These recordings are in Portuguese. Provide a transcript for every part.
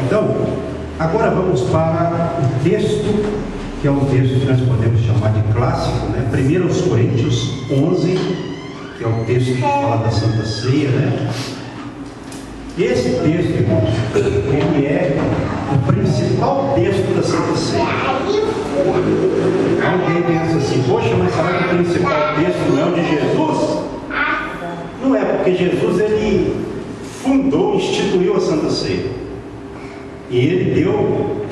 Então, agora vamos para o texto, que é um texto que nós podemos chamar de clássico, né? 1 Coríntios 11, que é o texto que fala da Santa Ceia, né? Esse texto, irmãos, ele é o principal texto da Santa Ceia. Alguém pensa assim, poxa, mas será que o principal texto não é o de Jesus? Não é, porque Jesus, ele fundou, instituiu a Santa Ceia. E ele deu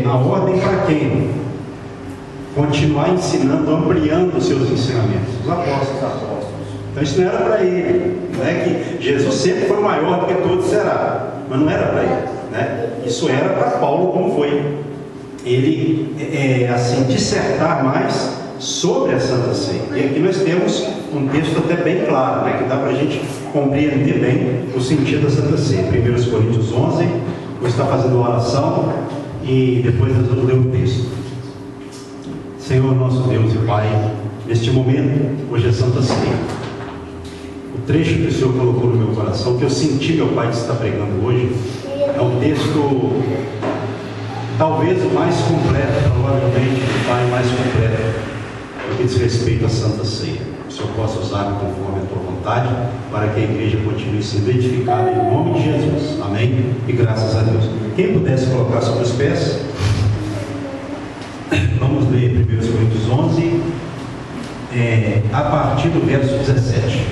a ordem para quem? Continuar ensinando, ampliando os seus ensinamentos, os apóstolos. Então isso não era para ele, não é que Jesus sempre foi maior do que todos será, mas não era para ele, né? Isso era para Paulo, como foi ele assim dissertar mais sobre a Santa Ceia. E aqui nós temos um texto até bem claro, né, que dá para a gente compreender bem o sentido da Santa Ceia. 1 Coríntios 11, você está fazendo uma oração e depois nós vamos ler o texto. Senhor nosso Deus e Pai, neste momento, hoje é Santa Ceia. O trecho que o Senhor colocou no meu coração, que eu senti meu Pai de estar pregando hoje, é um texto talvez o mais completo, provavelmente o Pai mais completo, no que diz respeito à Santa Ceia. Que o Senhor possa usar conforme a tua vontade, para que a igreja continue sendo edificada em nome de Jesus. Amém? E graças a Deus. Quem pudesse colocar sobre os pés, vamos ler 1 Coríntios 11, a partir do verso 17.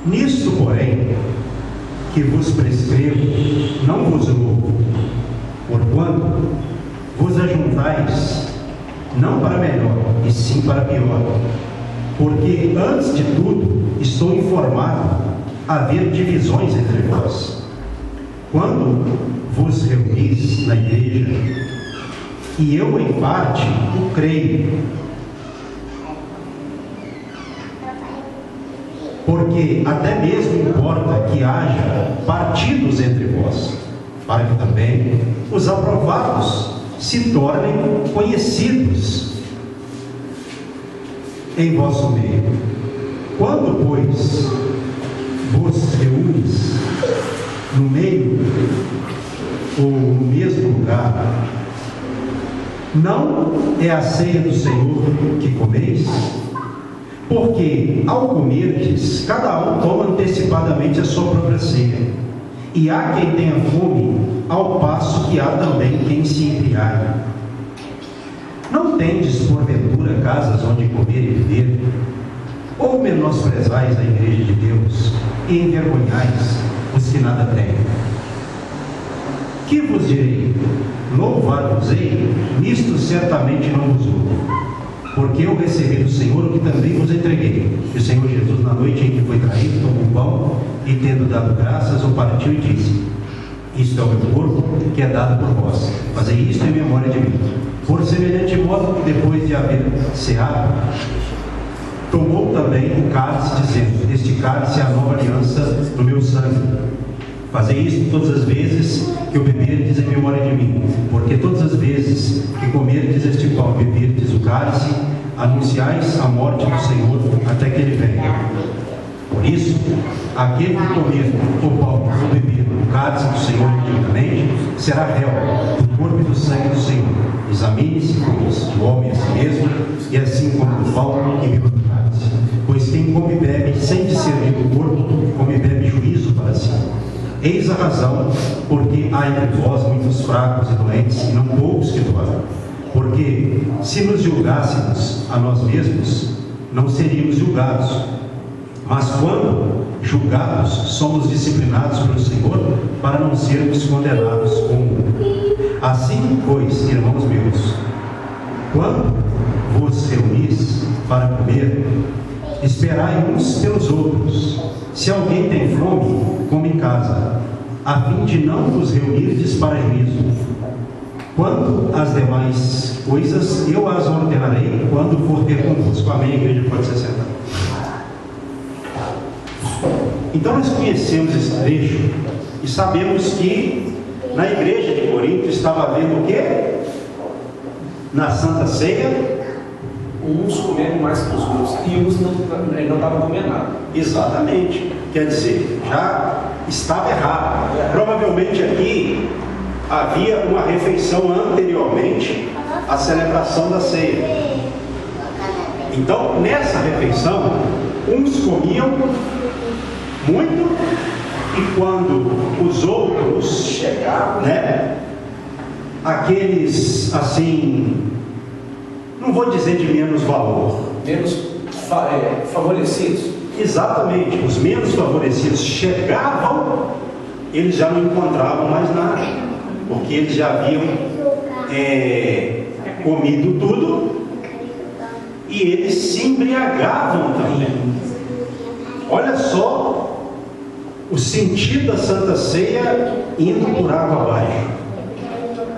Nisto, porém, que vos prescrevo, não vos louvo, porquanto vos ajuntais, não para melhor, e sim para pior, porque antes de tudo estou informado haver divisões entre vós. Quando vos reunis na igreja, e eu em parte o creio, porque até mesmo importa que haja partidos entre vós, para que também os aprovados se tornem conhecidos em vosso meio. Quando, pois, vos reunis no meio ou no mesmo lugar, não é a ceia do Senhor que comeis? Porque ao comerdes, cada um toma antecipadamente a sua própria ceia, e há quem tenha fome, ao passo que há também quem se embriague. Não tendes porventura casas onde comer e beber? Ou menosprezais a igreja de Deus e envergonhais os que nada têm? Que vos direi? Louvar-vos-ei? Nisto certamente não vos louvo, porque eu recebi do Senhor o que também vos entreguei. E o Senhor Jesus, na noite em que foi traído, tomou o pão e, tendo dado graças, o partiu e disse: isto é o meu corpo, que é dado por vós. Fazei isto em memória de mim. Por semelhante modo, depois de haver ceado, tomou também o cálice, dizendo: este cálice é a nova aliança no meu sangue. Fazei isto todas as vezes que o beberdes em memória de mim, porque todas as vezes que comerdes este pão e beberdes o cálice, anunciais a morte do Senhor até que ele venha. Por isso, aquele que comer o pão ou beber o cálice do Senhor indignamente, será réu do corpo e do sangue do Senhor. Examine-se, pois, o homem a si mesmo, e assim como do pão e beba do cálice. Pois quem come e bebe sem discernir o corpo, come e bebe juízo para si. Eis a razão porque há entre vós muitos fracos e doentes, e não poucos que dormem. Porque se nos julgássemos a nós mesmos, não seríamos julgados. Mas quando julgados, somos disciplinados pelo Senhor, para não sermos condenados com o mundo. Assim, pois, irmãos meus, quando vos reunis para comer, esperai uns pelos outros. Se alguém tem fome, come em casa, a fim de não vos reunirdes para juízo. Quanto às demais coisas, eu as ordenarei quando for ter convosco. Amém, igreja, pode se sentar. Então nós conhecemos esse trecho e sabemos que na igreja de Corinto estava havendo o quê? Na Santa Ceia, uns comendo mais que os outros, e uns não estavam comendo nada. Exatamente. quer dizer, já estava errado. Provavelmente aqui havia uma refeição anteriormente à celebração da ceia. Então, nessa refeição, uns comiam muito, e quando os outros chegavam, aqueles, assim, não vou dizer de menos valor, menos favorecidos. Exatamente, os menos favorecidos chegavam, eles já não encontravam mais nada, porque eles já haviam comido tudo, e eles se embriagavam também. Olha só o sentido da Santa Ceia indo por água abaixo,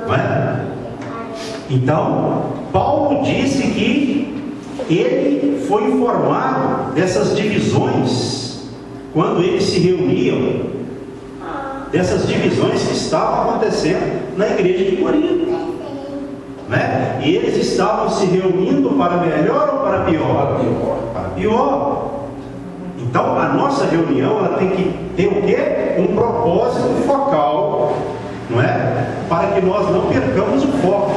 não é? Então, Paulo disse que ele foi informado dessas divisões quando eles se reuniam, dessas divisões que estavam acontecendo na igreja de Corinto, né? E eles estavam se reunindo para melhor ou para pior? Para pior. Então a nossa reunião, ela tem que ter o quê? Um propósito focal, não é? Para que nós não percamos o foco.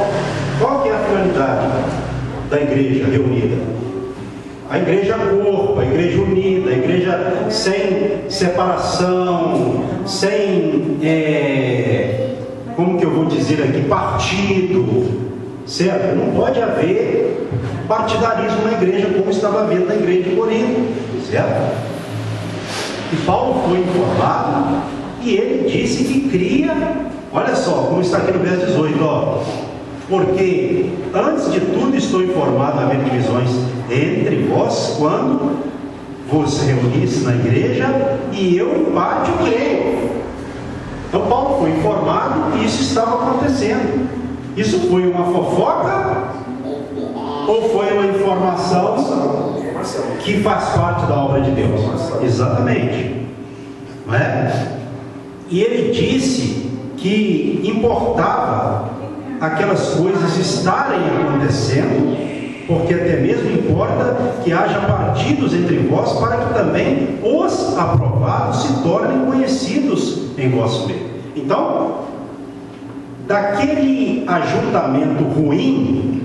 Qual que é a finalidade da igreja reunida? A igreja corpo, a igreja unida, a igreja sem separação, sem, como que eu vou dizer aqui, partido, certo? Não pode haver partidarismo na igreja como estava havendo na igreja de Corinto, certo? E Paulo foi informado e ele disse que cria, olha só, como está aqui no verso 18, ó. Porque antes de tudo estou informado a haver divisões entre vós quando vos reunis na igreja, e eu em parte creio. Então Paulo foi informado e isso estava acontecendo. Isso foi uma fofoca ou foi uma informação que faz parte da obra de Deus? Exatamente, não é? E ele disse que importava aquelas coisas estarem acontecendo, porque até mesmo importa que haja partidos entre vós, para que também os aprovados se tornem conhecidos em vosso meio. Então, daquele ajuntamento ruim,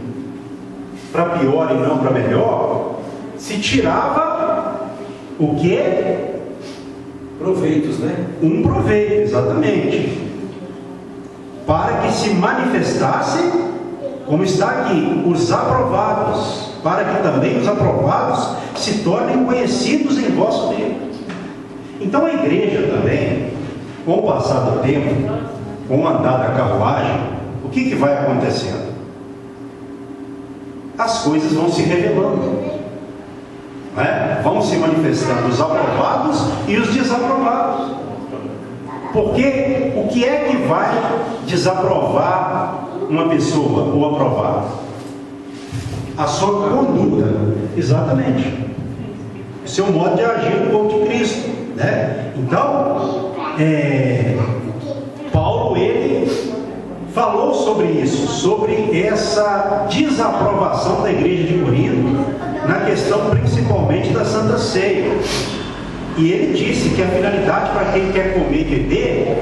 para pior e não para melhor, se tirava o quê? Proveitos, né? Um proveito, exatamente. Para que se manifestasse, como está aqui, os aprovados, para que também os aprovados se tornem conhecidos em vosso meio. Então a igreja também, com o passar do tempo, com o andar da carruagem, o que vai acontecendo? As coisas vão se revelando, né? Vão se manifestando os aprovados e os desaprovados. Porque o que é que vai desaprovar uma pessoa ou aprovar? A sua conduta, exatamente, o seu modo de agir no corpo de Cristo, né? Então, Paulo, ele falou sobre isso, sobre essa desaprovação da igreja de Corinto, na questão principalmente da Santa Ceia. E ele disse que a finalidade para quem quer comer e beber,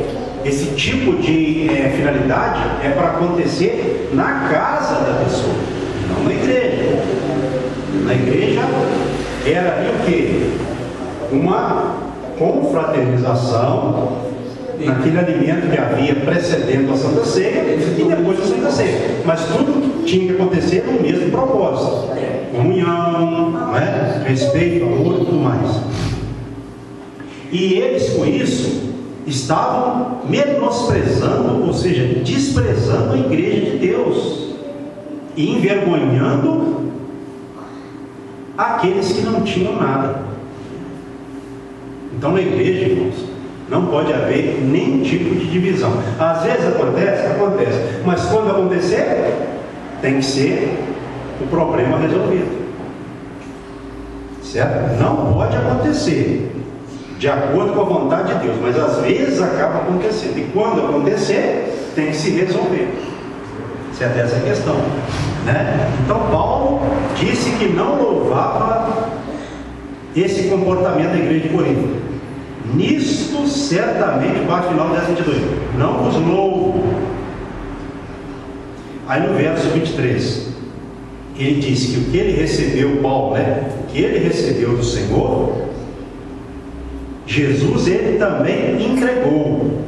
esse tipo de finalidade é para acontecer na casa da pessoa, não na igreja. Na igreja era ali o quê? Uma confraternização naquele alimento que havia precedendo a Santa Ceia e depois da Santa Ceia. Mas tudo tinha que acontecer no mesmo propósito: comunhão, não é? Respeito, amor e tudo mais. E eles com isso estavam menosprezando, ou seja, desprezando a igreja de Deus e envergonhando aqueles que não tinham nada. Então na igreja, irmãos, não pode haver nenhum tipo de divisão. Às vezes acontece, mas quando acontecer, tem que ser o problema resolvido, certo? Não pode acontecer de acordo com a vontade de Deus, mas às vezes acaba acontecendo, e quando acontecer, tem que se resolver, certo? Essa é a questão, né? Então Paulo disse que não louvava esse comportamento da igreja de Corinto, Nisto certamente, parte final 10:22, não vos louvo. Aí no verso 23, ele diz que o que ele recebeu, Paulo, o que ele recebeu do Senhor, Jesus ele também entregou.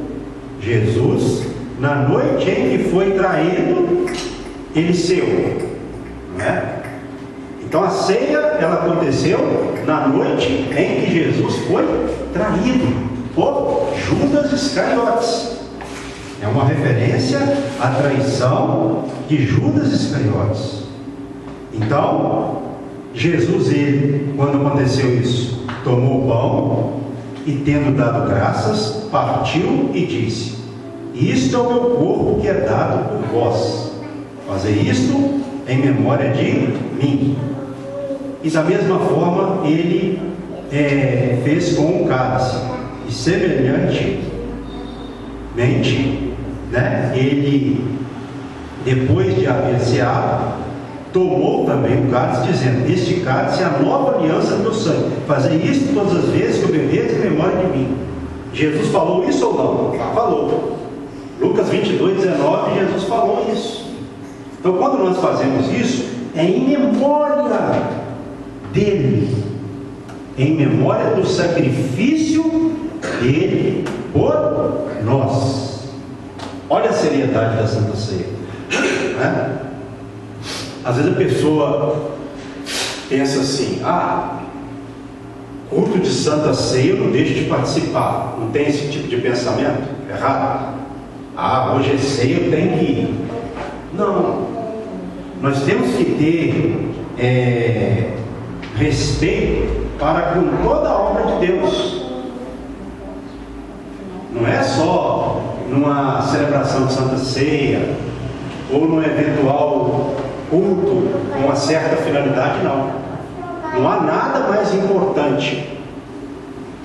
Jesus, na noite em que foi traído, ele ceou, não é? Então a ceia, ela aconteceu na noite em que Jesus foi traído por Judas Iscariotes. É uma referência à traição de Judas Iscariotes. Então, Jesus, ele, quando aconteceu isso, tomou o pão e, tendo dado graças, partiu e disse: isto é o meu corpo que é dado por vós. Fazei isto em memória de mim. E da mesma forma, ele fez com o cálice. E semelhantemente, ele, depois de haver ceado, tomou também o cálice, dizendo: este cálice é a nova aliança do meu sangue. Fazei isto todas as vezes que o bebedes em memória de mim. Jesus falou isso ou não? Falou. Lucas 22:19, Jesus falou isso. Então, quando nós fazemos isso, é em memória dele, em memória do sacrifício dele por nós. Olha a seriedade da Santa Ceia, né? Às vezes a pessoa pensa assim: culto de Santa Ceia, eu não deixo de participar. Não tem esse tipo de pensamento? Errado. Hoje é ceia, eu tenho que ir. Não. Nós temos que ter respeito para com toda a obra de Deus. Não é só numa celebração de Santa Ceia ou num eventual culto com uma certa finalidade, não. Não há nada mais importante.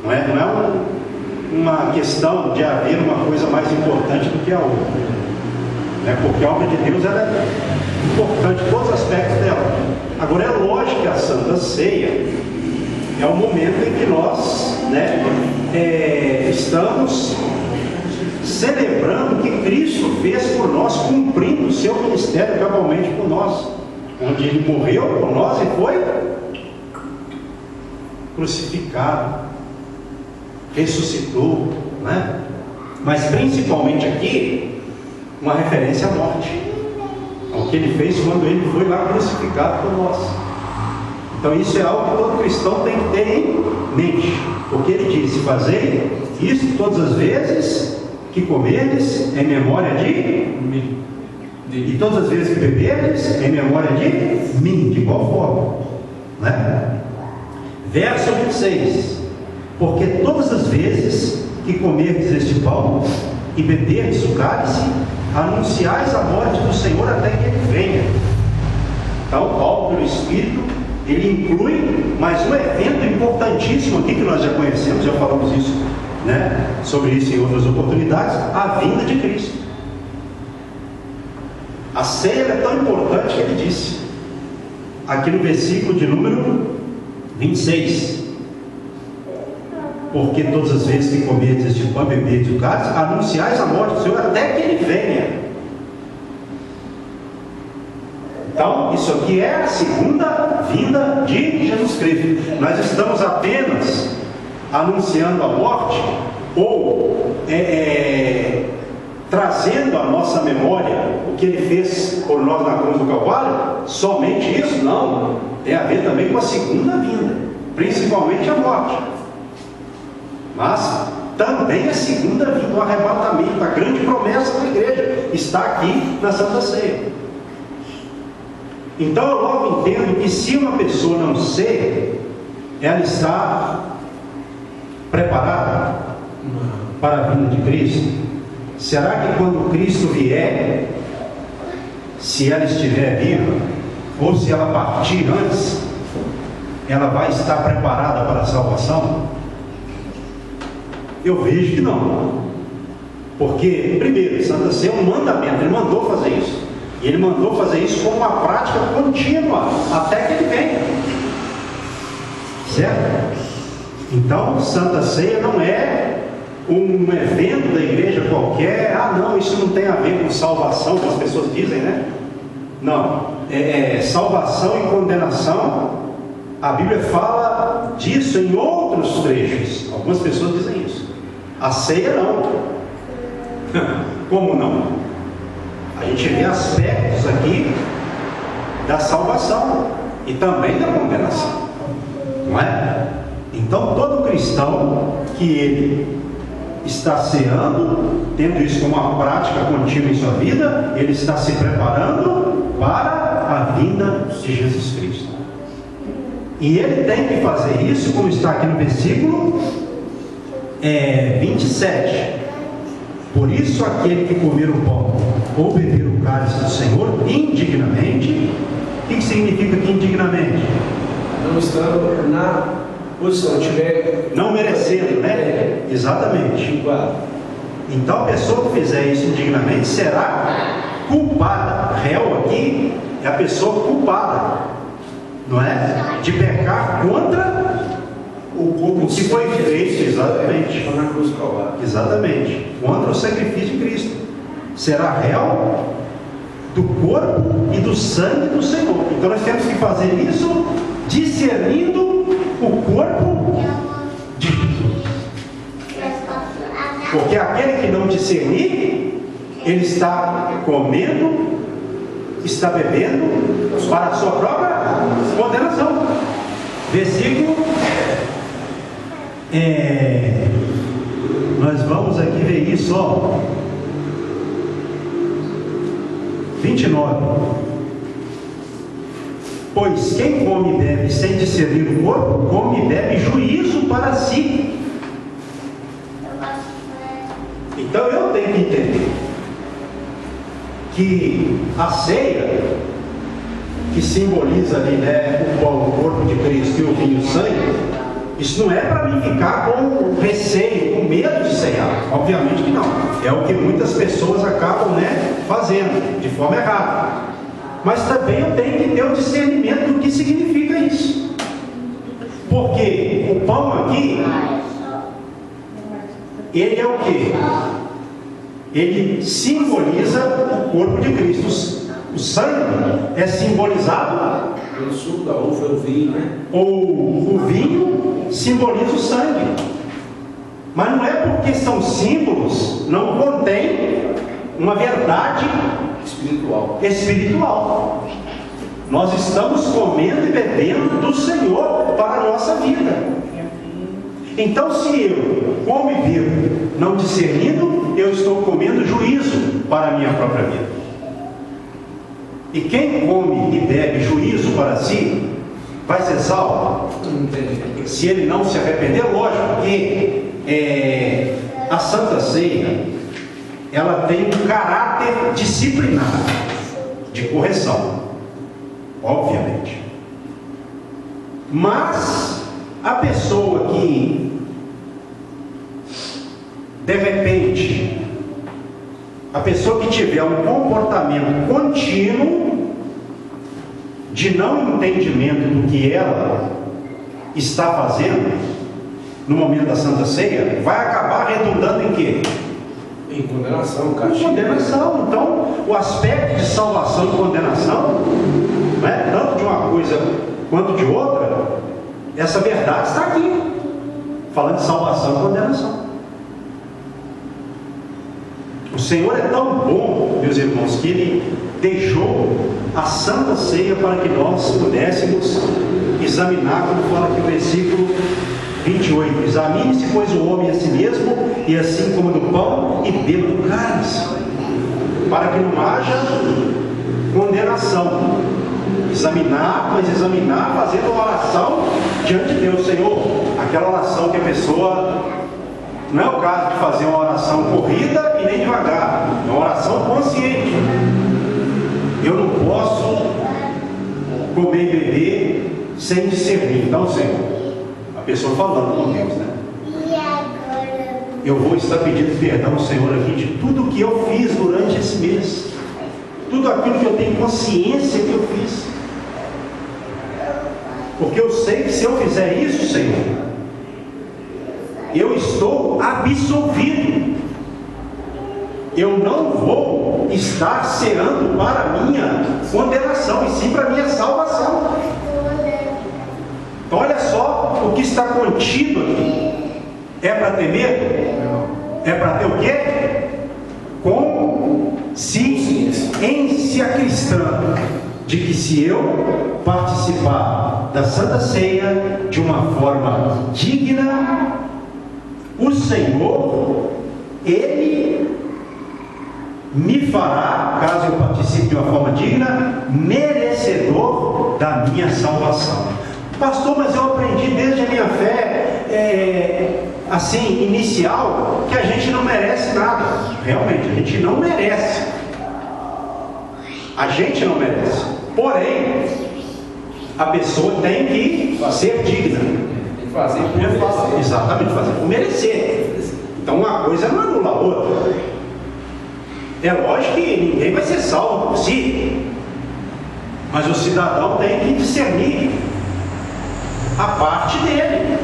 Não é uma questão de haver uma coisa mais importante do que a outra, porque a obra de Deus ela é importante em todos os aspectos dela. Agora, é lógico que a Santa Ceia é o momento em que nós estamos celebrando o que Cristo fez por nós, cumprindo o seu ministério cabalmente por nós, onde ele morreu por nós e foi crucificado, ressuscitou, mas principalmente aqui uma referência à morte, ao que ele fez quando ele foi lá crucificado por nós. Então isso é algo que todo cristão tem que ter em mente, porque ele disse: fazei isso todas as vezes que comerdes em memória de mim, e todas as vezes que beberdes em memória de mim. De igual forma, Verso 26: porque todas as vezes que comerdes este pão e beberdes o cálice, anunciais a morte do Senhor até que ele venha. Então, Paulo, pelo Espírito, ele inclui mais um evento importantíssimo aqui, que nós já conhecemos, já falamos isso, sobre isso em outras oportunidades: a vinda de Cristo. A ceia é tão importante que ele disse, aqui no versículo de número 26: porque todas as vezes que comerdes este pão e beberdes o cálice, anunciais a morte do Senhor até que ele venha. Então, isso aqui é a segunda vinda de Jesus Cristo. Nós estamos apenas anunciando a morte, ou trazendo à nossa memória o que ele fez por nós na cruz do Calvário? Somente isso? Não. Tem a ver também com a segunda vinda, principalmente a morte, mas também a segunda vinda, o arrebatamento, a grande promessa da igreja está aqui na Santa Ceia. Então eu logo entendo que se uma pessoa não ceia, ela está preparada para a vinda de Cristo. Será que quando Cristo vier, se ela estiver viva, ou se ela partir antes, ela vai estar preparada para a salvação? Eu vejo que não. Porque, primeiro, Santa Ceia é um mandamento, ele mandou fazer isso. E ele mandou fazer isso como uma prática contínua, até que ele venha. Certo? Então, Santa Ceia não é um evento da igreja qualquer. Ah, não, isso não tem a ver com salvação, como as pessoas dizem, né? Não, salvação e condenação. A Bíblia fala disso em outros trechos. Algumas pessoas dizem isso. A ceia não. Como não? A gente vê aspectos aqui da salvação e também da condenação, não é? Então todo cristão que ele está ceando, tendo isso como uma prática contínua em sua vida, ele está se preparando para a vinda de Jesus Cristo. E ele tem que fazer isso, como está aqui no versículo 27. Por isso aquele que comer o pão ou beber o cálice do Senhor indignamente. O que significa que indignamente? Não estando na posição, tiver... não merecendo, né? Exatamente. Então a pessoa que fizer isso indignamente será culpada. Réu aqui é a pessoa culpada, não é? De pecar contra o que foi feito, exatamente. Na cruz do Calvário. Exatamente. Contra o sacrifício de Cristo. Será réu do corpo e do sangue do Senhor. Então nós temos que fazer isso discernindo o corpo de Jesus. Porque aquele que não discernir, ele está comendo, está bebendo para a sua própria condenação. Versículo nós vamos aqui ver isso, ó. 29. Pois quem come e bebe sem discernir o corpo, come e bebe juízo para si. Então eu tenho que entender que a ceia, que simboliza ali, né, o pão, o corpo de Cristo, e o vinho, o sangue, isso não é para mim ficar com receio, com medo de ceiar. Obviamente que não. É o que muitas pessoas acabam, né, fazendo de forma errada. Mas também eu tenho que ter o discernimento do que significa isso. Porque o pão aqui, ele é o quê? Ele simboliza o corpo de Cristo. O sangue é simbolizado pelo suco da uva, o vinho, né? Ou o vinho simboliza o sangue. Mas não é porque são símbolos, não contém uma verdade espiritual. Nós estamos comendo e bebendo do Senhor para a nossa vida. Então, se eu como e bebo não discernindo, eu estou comendo juízo para a minha própria vida. E quem come e bebe juízo para si, vai ser salvo? Se ele não se arrepender, lógico que a Santa Ceia, ela tem um caráter disciplinar, de correção, obviamente. Mas a pessoa que, de repente, a pessoa que tiver um comportamento contínuo de não entendimento do que ela está fazendo no momento da Santa Ceia, vai acabar redundando em quê? Em condenação, castigo. Condenação. Então, o aspecto de salvação e condenação, né, tanto de uma coisa quanto de outra, essa verdade está aqui, falando de salvação e condenação. O Senhor é tão bom, meus irmãos, que Ele deixou a Santa Ceia para que nós pudéssemos examinar, como fala aqui o versículo 28. Examine-se, pois, o homem a si mesmo, e assim coma do pão e beba do cálice, para que não haja condenação. Examinar, mas examinar fazendo uma oração diante de Deus. Senhor, aquela oração que a pessoa... Não é o caso de fazer uma oração corrida e nem devagar. É uma oração consciente. Eu não posso comer e beber sem discernir. Então, Senhor, a pessoa falando com Deus, né? Eu vou estar pedindo perdão ao Senhor aqui de tudo que eu fiz durante esse mês. Tudo aquilo que eu tenho consciência que eu fiz. Porque eu sei que se eu fizer isso, Senhor, eu estou absolvido. Eu não vou estar ceando para a minha condenação, e sim para a minha salvação. Então, olha só o que está contido aqui. É para ter medo? É para ter o quê? Consciência cristã de que se eu participar da Santa Ceia de uma forma digna, o Senhor, Ele me fará, caso eu participe de uma forma digna, merecedor da minha salvação. Pastor, mas eu aprendi desde a minha fé, assim, inicial, que a gente não merece nada. Realmente, a gente não merece. A gente não merece. Porém, a pessoa tem que ser digna. Tem que fazer por merecer. Exatamente, fazer por merecer. Então, uma coisa não anula a outra. É lógico que ninguém vai ser salvo por si, mas o cidadão tem que discernir a parte dele.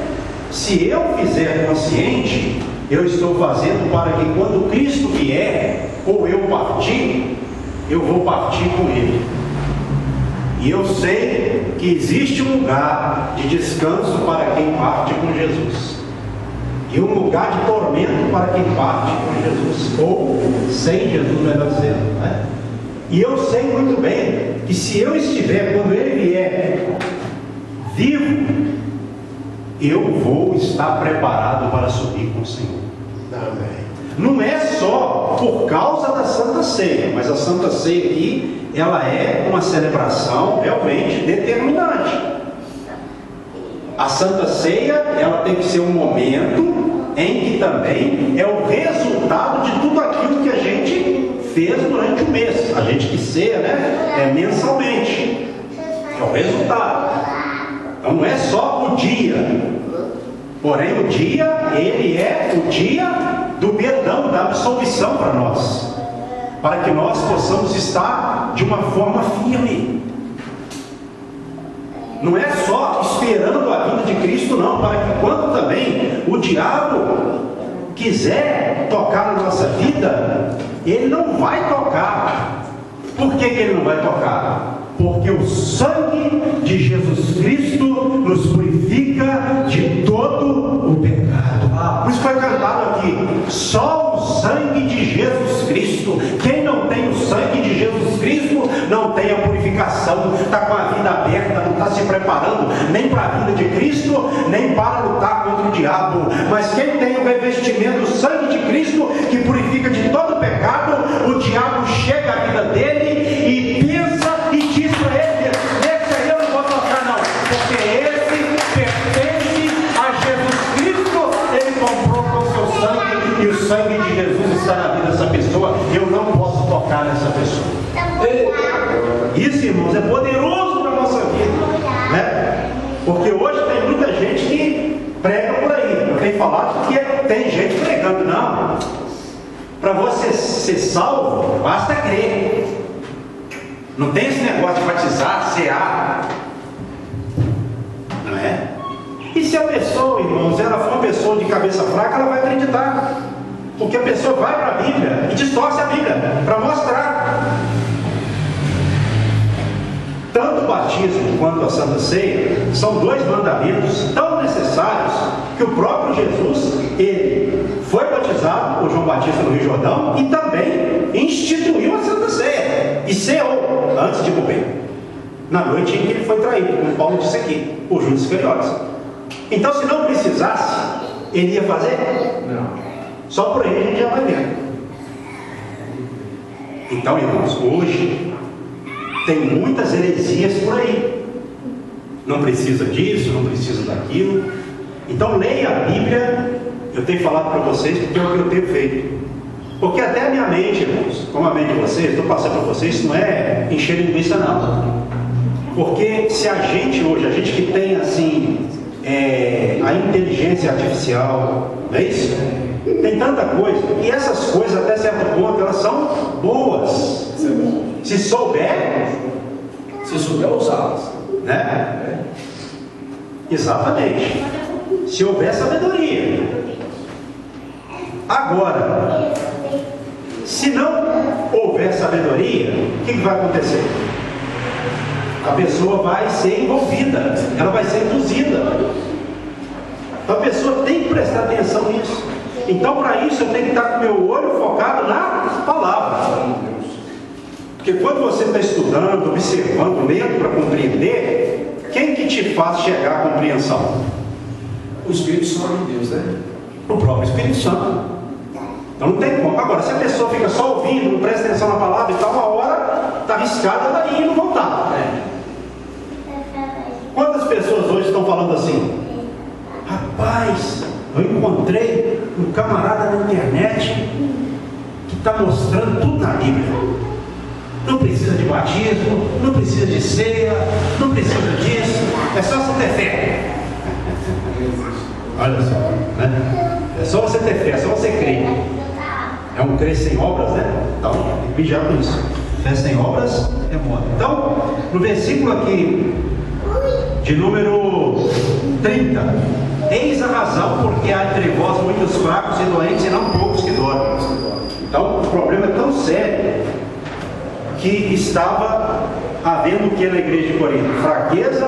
Se eu fizer consciente, eu estou fazendo para que quando Cristo vier, ou eu partir, eu vou partir com Ele. E eu sei que existe um lugar de descanso para quem parte com Jesus, e um lugar de tormento para quem parte com Jesus, ou sem Jesus, melhor dizendo, né? E eu sei muito bem que se eu estiver, quando Ele vier, vivo, eu vou estar preparado para subir com o Senhor. Amém. Não é só por causa da Santa Ceia, mas a Santa Ceia aqui, ela é uma celebração realmente determinante. A Santa Ceia, ela tem que ser um momento em que também é o resultado de tudo aquilo que a gente fez durante o mês. A gente que ceia, né, mensalmente. É o resultado. Então não é só o dia. Porém, o dia, ele é o dia do perdão, da absolvição para nós, para que nós possamos estar de uma forma firme. Não é só esperando a vinda de Cristo, não, para que quando também o diabo quiser tocar na nossa vida, ele não vai tocar. Por que ele não vai tocar? Porque o sangue de Jesus Cristo nos purifica de todo o pecado. Por isso foi cantado aqui: só o sangue de Jesus Cristo. Quem não tem o sangue de Jesus Cristo não tem a purificação, está com a vida aberta, não está se preparando nem para a vida de Cristo, nem para lutar contra o diabo. Mas quem tem o revestimento do sangue de Cristo, que purifica de todo o pecado, o diabo chega à vida dele e pensa e diz para ele: esse aí eu não vou tocar não, porque esse pertence a Jesus Cristo, ele comprou com o seu sangue, e o sangue de Jesus está na vida dessa pessoa, eu não posso tocar nessa pessoa. Isso, irmãos, é poderoso na nossa vida, né? Porque hoje tem muita gente que prega por aí. Eu tenho falado que tem gente pregando, não. Para você ser salvo, basta crer. Não tem esse negócio de batizar, cear. Não é? E se a pessoa, irmãos, ela for uma pessoa de cabeça fraca, ela vai acreditar. Porque a pessoa vai para a Bíblia e distorce a Bíblia para mostrar. Tanto o batismo quanto a Santa Ceia são dois mandamentos tão necessários que o próprio Jesus, ele foi batizado por João Batista no Rio Jordão e também instituiu a Santa Ceia e ceou antes de morrer, na noite em que ele foi traído, como Paulo disse aqui, por Judas Iscariotes. Então, se não precisasse, ele ia fazer? Não. Só por aí a gente já vai ver. Então, irmãos, hoje tem muitas heresias por aí. Não precisa disso, não precisa daquilo. Então leia a Bíblia. Eu tenho falado para vocês porque é o que eu tenho feito. Porque até a minha mente, irmãos, como a mente de vocês, estou passando para vocês, isso não é encher linguiça não. Porque se a gente hoje, a gente que tem assim, a inteligência artificial, não é isso? Tem tanta coisa, e essas coisas até certo ponto, elas são boas. Se souber usá-las, né? Exatamente. Se houver sabedoria. Agora, se não houver sabedoria, o que vai acontecer? A pessoa vai ser envolvida, ela vai ser induzida. Então a pessoa tem que prestar atenção nisso. Então, para isso, eu tenho que estar com o meu olho focado na palavra. Porque quando você está estudando, observando, lendo para compreender, quem que te faz chegar à compreensão? O Espírito Santo de Deus, né? O próprio Espírito Santo. Então não tem como. Agora, se a pessoa fica só ouvindo, não presta atenção na palavra e tal, uma hora está arriscada daí e não voltar. Quantas pessoas hoje estão falando assim? Rapaz, eu encontrei um camarada na internet que está mostrando tudo na Bíblia. Não precisa de batismo, não precisa de ceia, não precisa disso, é só você ter fé. Olha só, né? É só você ter fé, é só você crer. É um crer sem obras, né? Então, tem que vigiar com isso. Fé sem obras é morte. Então, no versículo aqui, de número 30, eis a razão porque há entre vós muitos fracos e doentes e não poucos que dormem. Então, o problema é tão sério que estava havendo o que na igreja de Corinto? Fraqueza,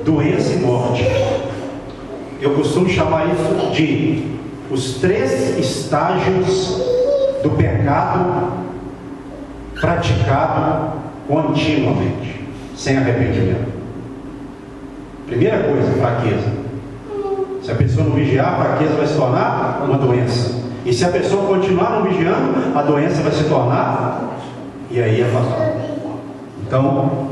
doença e morte. Eu costumo chamar isso de os 3 estágios do pecado praticado continuamente, sem arrependimento. Primeira coisa, fraqueza. Se a pessoa não vigiar, a fraqueza vai se tornar uma doença. E se a pessoa continuar não vigiando, a doença vai se tornar, e aí é fatal. Então,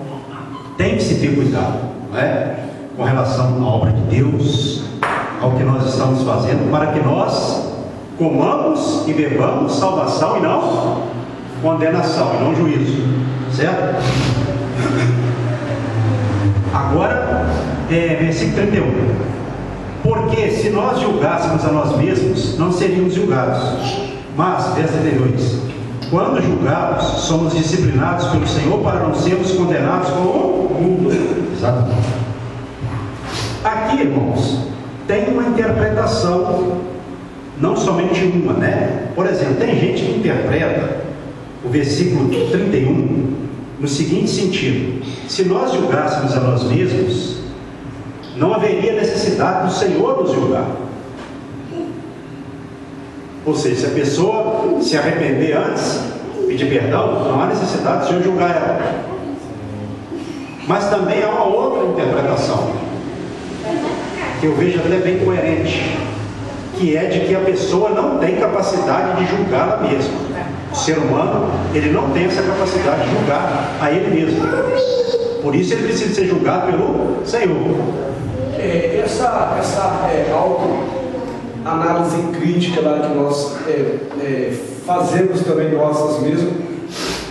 tem que se ter cuidado, não é? Com relação à obra de Deus, ao que nós estamos fazendo, para que nós comamos e bebamos salvação e não condenação, e não juízo, certo? Agora, versículo 31. Porque se nós julgássemos a nós mesmos, não seríamos julgados. Mas, verso 32, quando julgados, somos disciplinados pelo Senhor para não sermos condenados com o mundo. Exatamente. Aqui, irmãos, tem uma interpretação, não somente uma, né? Por exemplo, tem gente que interpreta o versículo 31 no seguinte sentido: se nós julgássemos a nós mesmos, não haveria necessidade do Senhor nos julgar. Ou seja, se a pessoa se arrepender antes, pedir perdão, não há necessidade do Senhor julgar ela. Mas também há uma outra interpretação, que eu vejo até bem coerente, que é de que a pessoa não tem capacidade de julgar ela mesma. O ser humano, ele não tem essa capacidade de julgar a ele mesmo. Por isso ele precisa ser julgado pelo Senhor. Essa autoanálise crítica lá que nós fazemos também nossas mesmos,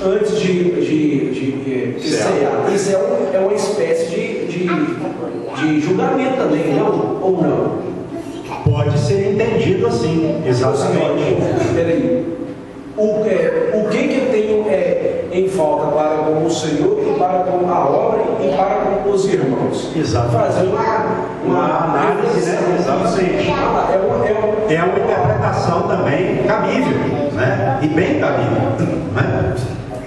antes de cear, isso é uma espécie de julgamento também, não? Ou não? Pode ser entendido assim, exatamente. Peraí. O que eu tenho em falta para com o Senhor e para com a obra e para com os irmãos? Exato. Fazer uma análise, né? Exatamente. É uma interpretação também cabível, né? E bem cabível, né?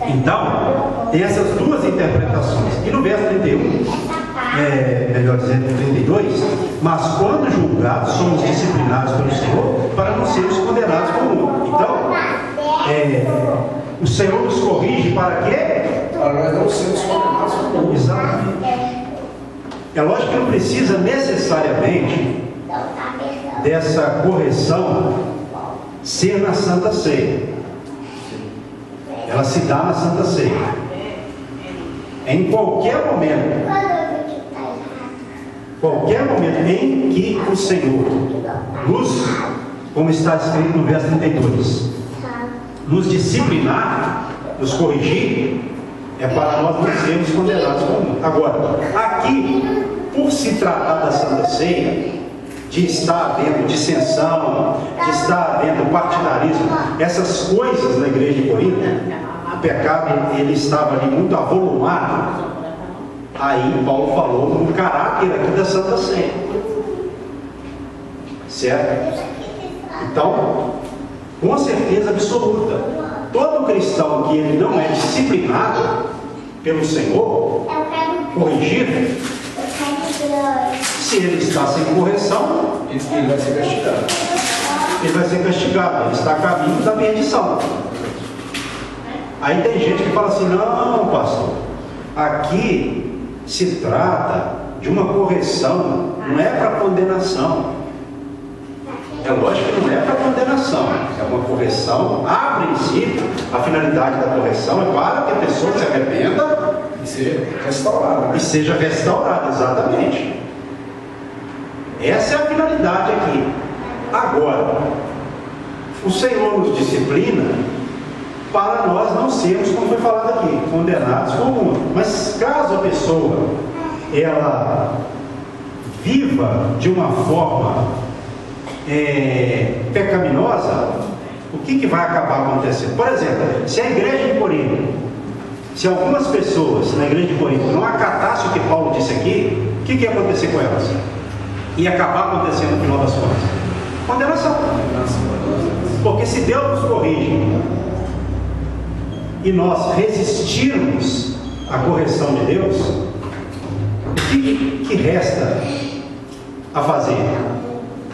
Então, tem essas duas interpretações. E no verso 31, melhor dizendo, 32, mas quando julgados, somos disciplinados pelo Senhor para não sermos condenados por mundo. Então, o Senhor nos corrige para quê? Para nós não sermos condenados por mundo. Exatamente. É lógico que não precisa necessariamente dessa correção ser na Santa Ceia. Ela se dá na Santa Ceia. Em qualquer momento em que o Senhor nos, como está escrito no verso 32, nos disciplinar, nos corrigir, é para nós não sermos condenados por mundo. Agora, aqui, por se tratar da Santa Ceia, de estar havendo dissensão, de estar havendo partidarismo, essas coisas na igreja de Corinto, o pecado ele estava ali muito avolumado. Aí Paulo falou no caráter aqui da Santa Ceia, certo? Então, com certeza absoluta, todo cristão que ele não é disciplinado pelo Senhor, corrigido, se ele está sem correção, ele vai ser castigado. Ele vai ser castigado, ele está a caminho da perdição. Aí tem gente que fala assim: não, pastor, aqui se trata de uma correção, não é para condenação. É lógico que não é para condenação, é uma correção. A princípio, a finalidade da correção é para que a pessoa se arrependa E seja restaurado. e seja restaurada, exatamente. Essa é a finalidade aqui. Agora, o Senhor nos disciplina para nós não sermos, como foi falado aqui, condenados por mundo. Mas caso a pessoa ela viva de uma forma pecaminosa, o que vai acabar acontecendo? Por exemplo, se a igreja de Corinto, se algumas pessoas na igreja de Corinto não acatassem o que Paulo disse aqui, o que ia acontecer com elas? Ia acabar acontecendo no final das contas condenação. Porque se Deus nos corrige e nós resistirmos à correção de Deus, o que resta a fazer?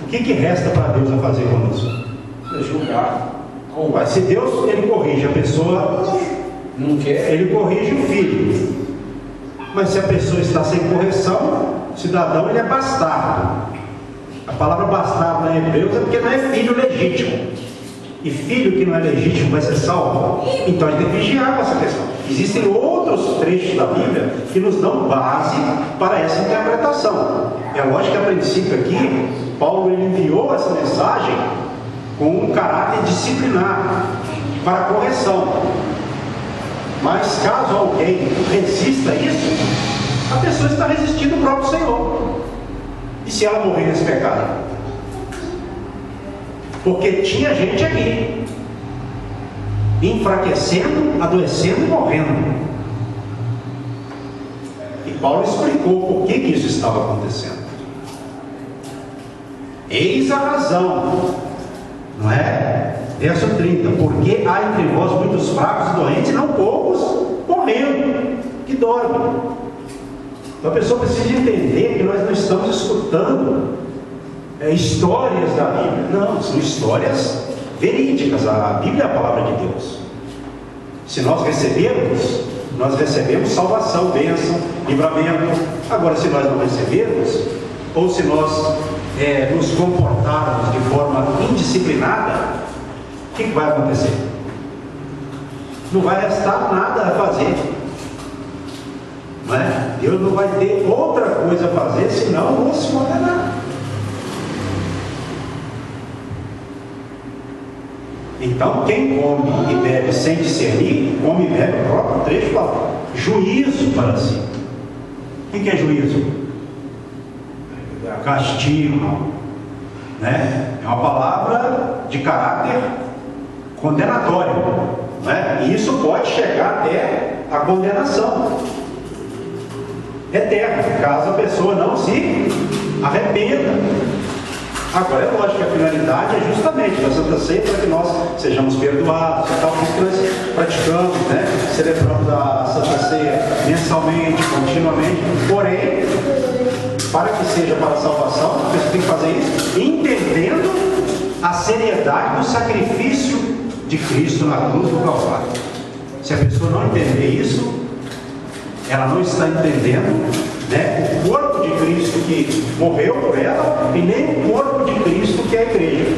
O que resta para Deus a fazer conosco? Julgar. Se Deus ele corrige a pessoa, Não quer. ele corrige o filho. Mas se a pessoa está sem correção, o cidadão ele é bastardo. A palavra bastardo em Hebreus é porque não é filho legítimo. E filho que não é legítimo vai ser salvo. Então a gente tem que vigiar com essa questão. Existem outros trechos da Bíblia que nos dão base para essa interpretação. É lógico que a princípio aqui, Paulo ele enviou essa mensagem com um caráter disciplinar para correção. Mas caso alguém resista a isso, a pessoa está resistindo ao próprio Senhor. E se ela morrer nesse pecado? Porque tinha gente aqui enfraquecendo, adoecendo e morrendo. E Paulo explicou por que isso estava acontecendo. Eis a razão, não é? Verso 30: porque há entre vós muitos fracos e doentes, e não poucos morrendo, que dormem. Então a pessoa precisa entender que nós não estamos escutando histórias da Bíblia. Não, são histórias verídicas. A Bíblia é a palavra de Deus. Se nós recebemos salvação, bênção, livramento. Agora, se nós não recebermos, ou se nós nos comportarmos de forma indisciplinada, o que vai acontecer? Não vai restar nada a fazer. Não é? Deus não vai ter outra coisa a fazer senão nos condenar. Então, quem come e bebe sem discernir, come e bebe, o próprio trecho fala, juízo para si. O que é juízo? Castigo, né? É uma palavra de caráter condenatório, né? E isso pode chegar até a condenação eterna, caso a pessoa não se arrependa. Agora, é lógico que a finalidade é justamente da Santa Ceia para que nós sejamos perdoados, e tal, que nós praticamos, né? Celebramos a Santa Ceia mensalmente, continuamente. Porém, para que seja para a salvação, a pessoa tem que fazer isso entendendo a seriedade do sacrifício de Cristo na cruz do Calvário. Se a pessoa não entender isso, ela não está entendendo, né, o corpo de Cristo que morreu por ela e nem o corpo de Cristo que é a igreja.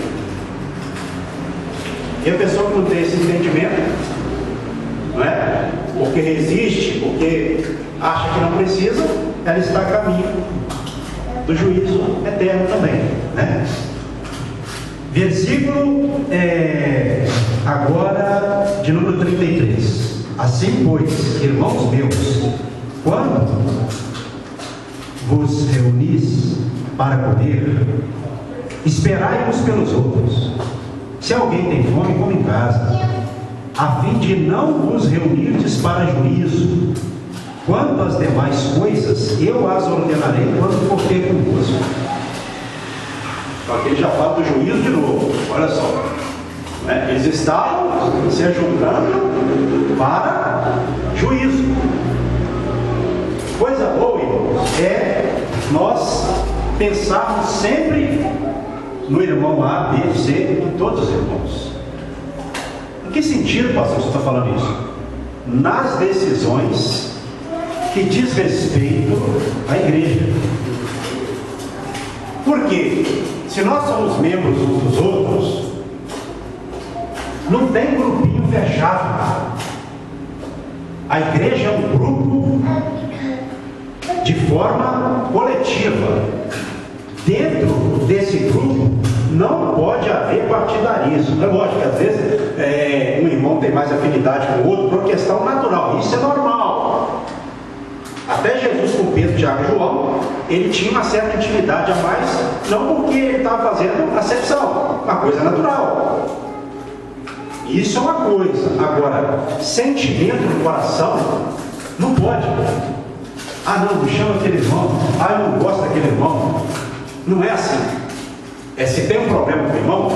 E a pessoa que não tem esse entendimento, não é? Porque resiste, porque acha que não precisa, ela está a caminho do juízo eterno também, né? Versículo agora de número 33. Assim, pois, irmãos meus, quando vos reunis para comer, esperai uns pelos outros. Se alguém tem fome, come em casa, a fim de não vos reunirdes para juízo. Quanto às demais coisas, eu as ordenarei quando for ter convosco. Então aqui ele já fala do juízo de novo. Olha só, né? Eles estavam se ajuntando para juízo. Coisa boa, irmãos, é nós pensarmos sempre no irmão A, B, C, em todos os irmãos. Em que sentido, pastor, você está falando isso? Nas decisões que diz respeito à igreja. Porque se nós somos membros uns dos outros, não tem grupinho fechado. A igreja é um grupo de forma coletiva. Dentro desse grupo não pode haver partidarismo. É lógico que às vezes um irmão tem mais afinidade com o outro por questão natural. Isso é normal. Até Jesus com Pedro, Tiago e João, ele tinha uma certa intimidade a mais, não porque ele estava fazendo acepção, uma coisa natural. Isso é uma coisa. Agora, sentimento no coração não pode. Ah, não, me chama aquele irmão. Ah, eu não gosto daquele irmão. Não é assim. Se tem um problema com o irmão,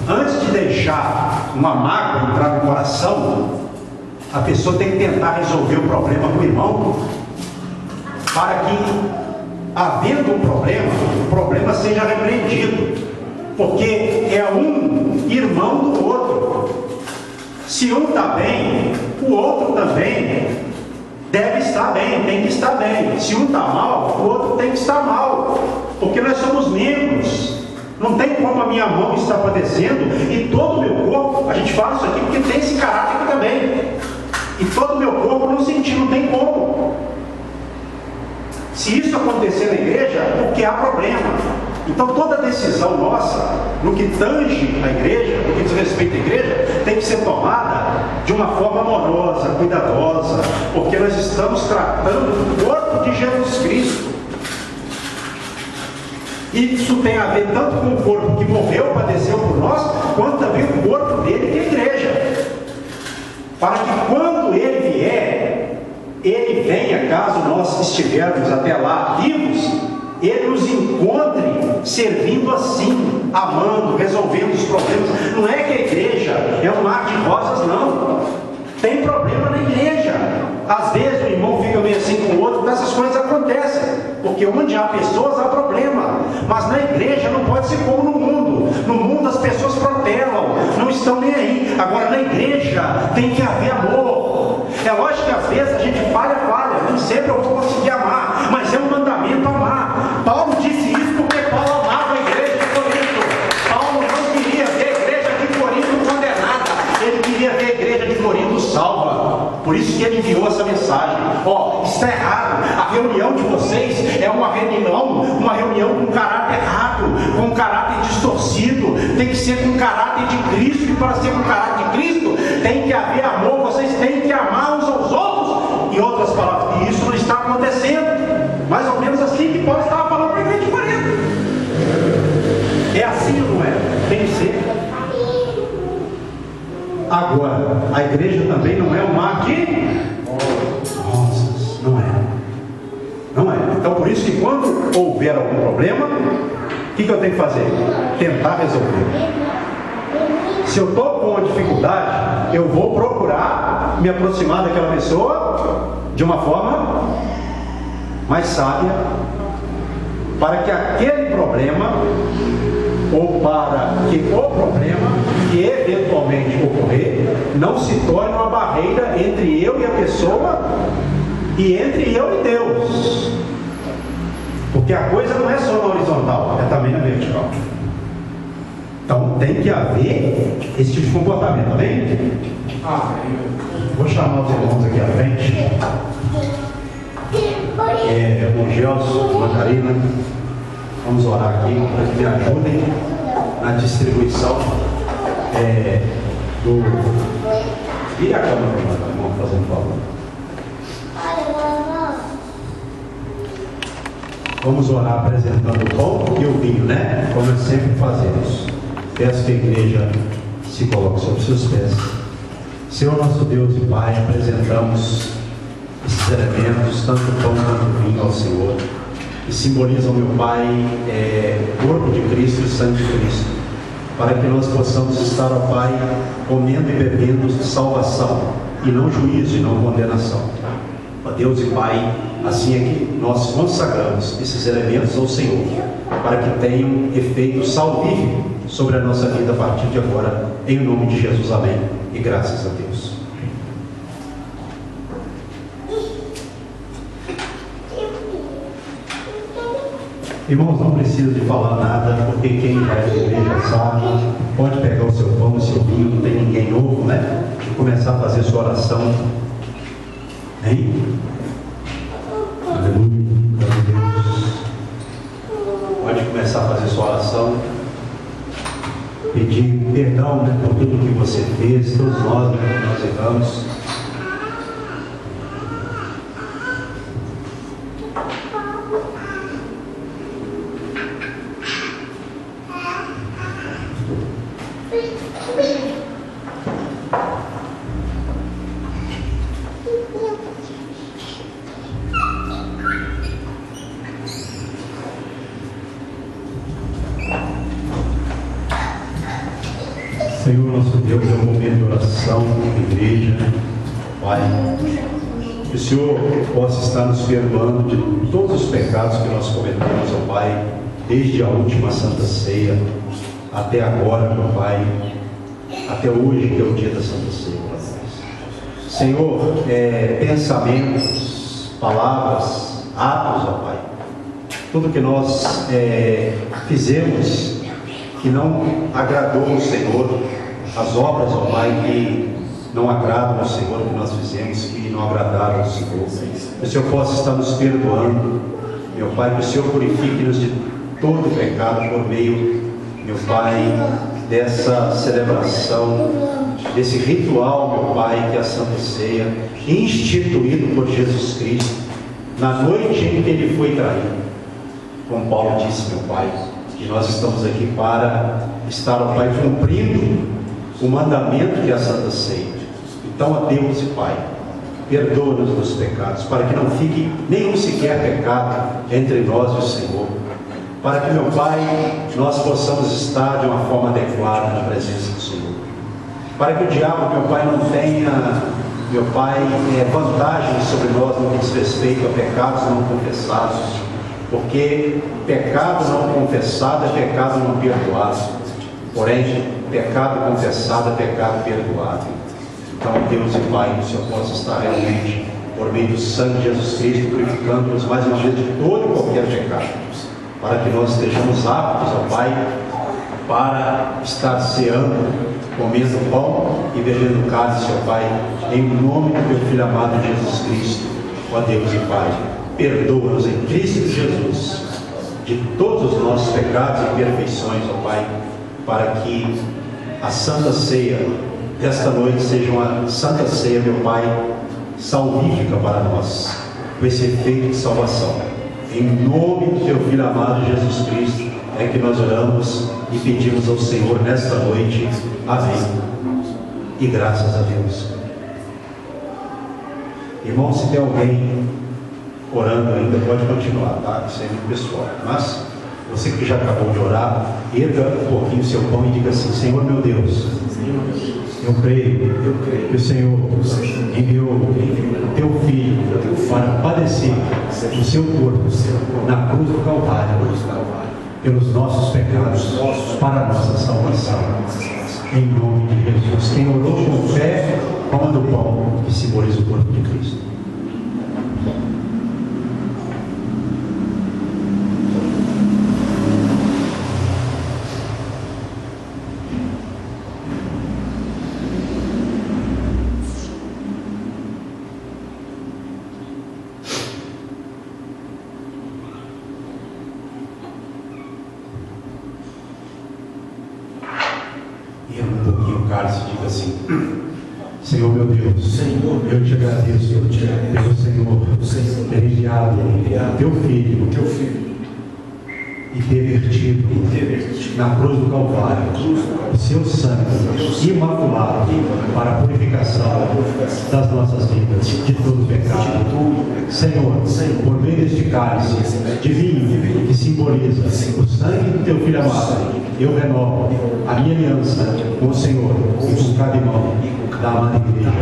antes de deixar uma mágoa entrar no coração, a pessoa tem que tentar resolver o problema com o irmão, para que, havendo um problema, o problema seja repreendido, porque é um irmão do outro. Se um está bem, o outro também deve estar bem, tem que estar bem. Se um está mal, o outro tem que estar mal, porque nós somos membros. Não tem como a minha mão estar padecendo e todo o meu corpo, a gente fala isso aqui porque tem esse caráter aqui também, e todo o meu corpo não sentir, não tem como. Se isso acontecer na igreja, é porque há problema. Então toda decisão nossa, no que tange a igreja, no que diz respeito à igreja, tem que ser tomada de uma forma amorosa, cuidadosa, porque nós estamos tratando do corpo de Jesus Cristo. E isso tem a ver tanto com o corpo que morreu, padeceu por nós, quanto também o corpo dele, que é a igreja. Para que quando ele vier, ele venha, caso nós estivermos até lá vivos, ele nos encontre servindo assim, amando, resolvendo os problemas. Não é que a igreja é um mar de rosas, não. Tem problema na igreja. Às vezes o irmão fica meio assim com o outro, essas coisas acontecem, porque onde há pessoas há problema. Mas na igreja não pode ser como no mundo. No mundo as pessoas protelam, não estão nem aí. Agora na igreja tem que haver amor. É lógico que às vezes a gente falha, nem sempre eu vou conseguir amar, mas é um mandamento amar. Paulo disse isso porque Paulo amava a igreja de Corinto. Paulo não queria ver a igreja de Corinto condenada, ele queria ver a igreja de Corinto salva. Por isso que ele enviou essa mensagem. Está errado. A reunião de vocês é uma reunião com caráter errado, com caráter distorcido. Tem que ser com caráter de Cristo, e para ser com caráter de Cristo tem que haver amor. Vocês têm que amar uns aos outros. Em outras palavras, e isso não está acontecendo. Mais ou menos assim que Paulo estava falando para a igreja de Corinto. É assim ou não é? Tem que ser. Agora, a igreja também não é um mar de rosas. Não é. Não é. Então, por isso que quando houver algum problema, o que eu tenho que fazer? Tentar resolver. Se eu estou com uma dificuldade, eu vou procurar me aproximar daquela pessoa de uma forma mais sábia, para que aquele problema, ou para que o problema que eventualmente ocorrer, não se torne uma barreira entre eu e a pessoa, e entre eu e Deus. Porque a coisa não é só na horizontal, é também na vertical. Então tem que haver esse tipo de comportamento, amém? Vou chamar os irmãos aqui à frente. Irmão Gelson, Margarina, vamos orar aqui para que me ajudem na distribuição do. Vira a câmera, irmão, fazendo favor. Vamos orar apresentando o pão e o vinho, né? Como nós sempre fazemos. Peço que a igreja se coloque sobre seus pés. Senhor nosso Deus e Pai, apresentamos esses elementos, tanto o pão quanto o vinho, ao Senhor. que simbolizam, meu Pai, corpo de Cristo e sangue de Cristo, para que nós possamos estar, ó Pai, comendo e bebendo de salvação, e não juízo, e não condenação. Ó Deus e Pai, assim é que nós consagramos esses elementos ao Senhor, para que tenham efeito salvífico sobre a nossa vida a partir de agora, em nome de Jesus, amém, e graças a Deus. Irmãos, não precisa de falar nada, porque quem já é da igreja sabe, pode pegar o seu pão, o seu vinho, não tem ninguém novo, né? E começar a fazer sua oração. Hein? Aleluia, glória a Deus. Pode começar a fazer sua oração, pedir perdão, né, por tudo que você fez, todos nós, né, que nós erramos. Senhor, nosso Deus, é um momento de oração, de igreja, Pai. Que o Senhor possa estar nos perdoando de todos os pecados que nós cometemos, ó Pai, desde a última Santa Ceia até agora, meu Pai, até hoje, que é o dia da Santa Ceia. Senhor, pensamentos, palavras, atos, ó Pai, tudo que nós fizemos que não agradou ao Senhor, as obras, ó Pai, que não agradam ao Senhor, que nós fizemos, que não agradaram ao Senhor. Que o Senhor possa estar nos perdoando, meu Pai, que o Senhor purifique-nos de todo o pecado por meio, meu Pai, dessa celebração, desse ritual, meu Pai, que é a Santa Ceia, instituído por Jesus Cristo, na noite em que Ele foi traído. Como Paulo disse, meu Pai, que nós estamos aqui para estar, ó Pai, cumprindo o mandamento que é a Santa Ceia. Então, ó Deus e Pai, perdoa-nos dos pecados, para que não fique nenhum sequer pecado entre nós e o Senhor, para que, meu Pai, nós possamos estar de uma forma adequada na presença do Senhor, para que o diabo, meu Pai, não tenha, meu Pai, vantagem sobre nós no que diz respeito a pecados não confessados, porque pecado não confessado é pecado não perdoado, porém, pecado confessado é pecado perdoado. Então, Deus e Pai, que o Senhor possa estar realmente, por meio do sangue de Jesus Cristo, purificando-nos mais uma vez de todo e qualquer pecado, para que nós estejamos aptos, ó Pai, para estar ceando, comendo pão e bebendo cálice, ó Pai, em nome do teu Filho amado Jesus Cristo. Ó Deus e Pai, perdoa-nos em Cristo Jesus de todos os nossos pecados e imperfeições, ó Pai, para que a Santa Ceia desta noite seja uma Santa Ceia, meu Pai, salvífica para nós, com esse efeito de salvação. Em nome do teu Filho amado Jesus Cristo é que nós oramos e pedimos ao Senhor nesta noite. Amém. E graças a Deus. Irmão, se tem alguém orando ainda, pode continuar, tá? Isso é muito pessoal. Mas você que já acabou de orar, erga um pouquinho o seu pão e diga assim: Senhor meu Deus, eu creio que o Senhor enviou o teu Filho para padecer o seu corpo na cruz do Calvário pelos nossos pecados, para a nossa salvação. Em nome de Jesus. Quem orou com fé, coma do pão que simboliza o corpo de Cristo. Senhor meu Deus, eu te agradeço pelo Senhor ter enviado o teu Filho e ter vertido na cruz do Calvário o seu sangue imaculado para a purificação das nossas vidas, de todo pecado. Senhor, por meio deste cálice de vinho que simboliza o sangue do teu Filho amado, eu renovo a minha aliança com o Senhor e com cada irmão da amada igreja,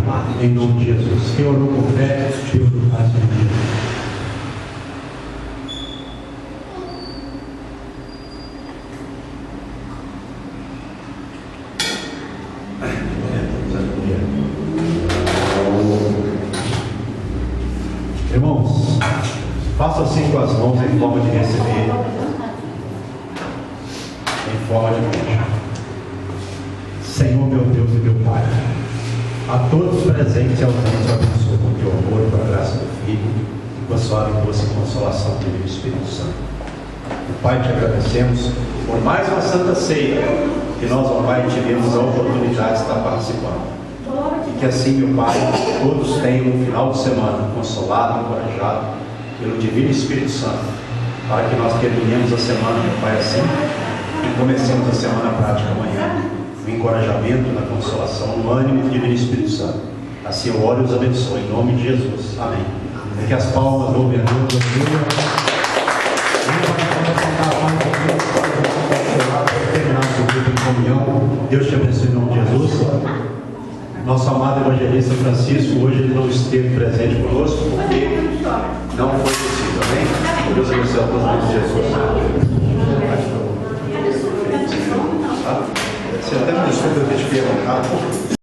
em nome de Jesus. Quem orou com fé, Deus do faz vida. Irmãos, faça assim com as mãos em forma de receber, em forma de beijo. Senhor, meu Deus e meu Pai, a todos presentes e ausentes eu abençoo com o teu amor, com a graça do Filho e com a suave e doce consolação do Espírito Santo. Pai, te agradecemos por mais uma santa ceia que nós, ó Pai, tivemos a oportunidade de estar participando. E que assim, meu Pai, todos tenham um final de semana consolado, encorajado pelo Divino Espírito Santo, para que nós terminemos a semana, meu Pai, assim, e comecemos a semana prática amanhã, no encorajamento, na consolação, no ânimo do Divino Espírito Santo. Assim eu oro e os abençoo, em nome de Jesus. Amém. E que as palmas louvem a Deus. Terminamos o grupo em comunhão. Deus te abençoe em nome de Jesus. Nosso amado evangelista Francisco, hoje ele não esteve presente conosco porque não foi possível, amém? Deus abençoe a todos em nome de Jesus. Você até me desculpa eu ter te perguntado.